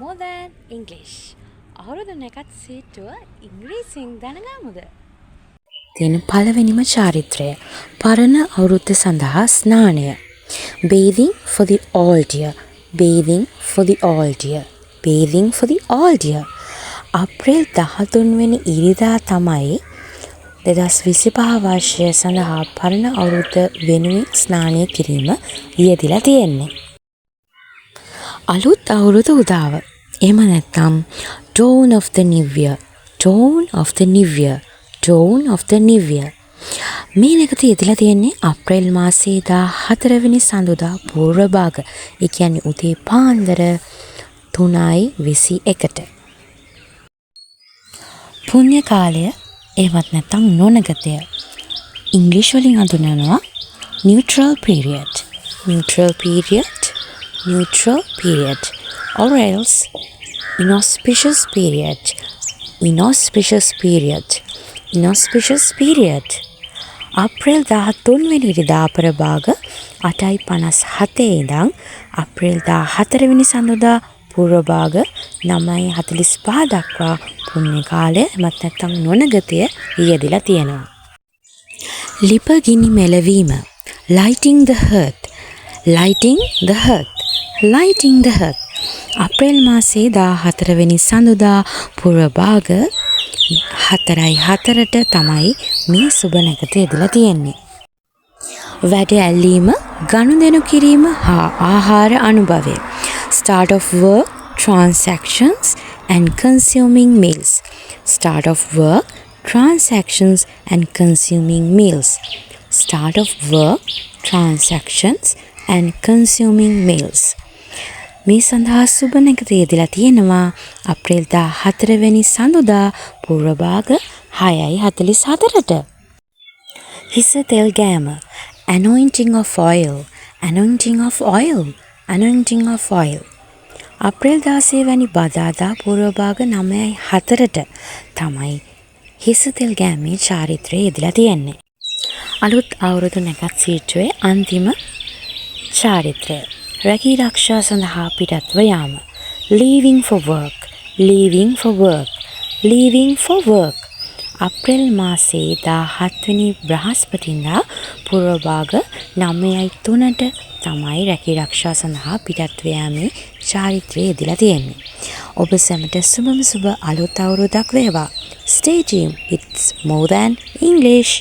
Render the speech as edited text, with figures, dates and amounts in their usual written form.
More than English. අවුරුදු නැකත් සීට්ටුව ඉංග්‍රීසියෙන් දැනගමුද? තියෙන පළවෙනිම චාරිත්‍රය පරණ අවුරුද්ද සඳහා ස්නානය. Bathing for the old year. Bathing for the old year. Bathing for the old year. අප්‍රේල් 13 වෙනි ඉරිදා තමයි 2025 වර්ෂය සඳහා පරණ අවුරුද්ද වෙනුවෙන් ස්නානය කිරීම යෙදිලා තියෙන්නේ. අලුත් අවුරුදු උදාව. එහෙම නැත්නම් Dawn of the New Year. Dawn of the New Year. Dawn of the New Year. මේ නැකත යෙදලා තියෙන්නේ අප්‍රේල් මාසයේ 14 වෙනි සඳුදා පූර්ව භාග. ඒ කියන්නේ උදේ පාන්දර 3:21ට. පුණ්‍ය කාලය එහෙමත් නැත්නම් නොනගතය. ඉංග්‍රීසි වලින් හඳුන්වනවා neutral period. Neutral period. Neutral period. Or else inauspicious period. Inauspicious period. Inauspicious period. අප්‍රේල් 13 වෙනි ඉරිදා අපරභාග 8:57 ඉඳන් අප්‍රේල් 14 වෙනි සඳුදා පූර්ව භාග 9:45 දක්වා පුණ්‍ය කාලය එමත් නැත්නම් නොනගතය යෙදিলা තියෙනවා. ලිප ගිනි මෙලවීම. Lighting the hearth. Lighting the hearth. Lighting the hearth. අප්‍රේල් මාසයේ 14 වෙනි සඳුදා පූර්ව භාග 4:04ට තමයි මේ සුබ නැකත යෙදලා තියෙන්නේ. වැඩ ඇල්ලීම, ගනුදෙනු කිරීම හා ආහාර අනුභවය. Start of work, transactions and consuming meals. Start of work, transactions and consuming meals. Start of work, transactions and consuming meals. මේ සඳහා සුබ නැකත යෙදලා තියෙනවා අප්‍රේල් 14 වෙනි සඳුදා පූර්ව භාග 6:44ට. හිස තෙල් ගෑම. Anointing of oil. Anointing of oil. Anointing of oil. අප්‍රේල් 16 වැනි බදාදා පූර්ව භාග 9:04ට තමයි හිස තෙල් ගෑමේ චාරිත්‍රය යෙදලා තියෙන්නේ. අලුත් අවුරුදු නැකත් සීට්ටුවේ අන්තිම චාරිත්‍රය. රැකී ආරක්ෂා සඳහා පිටත්ව යාම. Leaving for work. Leaving for work. Leaving for work. අප්‍රේල් මාසයේ 17 වෙනි බ්‍රහස්පතින්දා පූර්ව භාග 9:03ට තමයි රැකී ආරක්ෂා සඳහා පිටත්ව යාමේ චාරිත්‍රය යෙදලා තියෙන්නේ. ඔබ සැමට සුබම සුබ අලුත් අවුරුද්දක් වේවා. Stay tuned. It's more than English.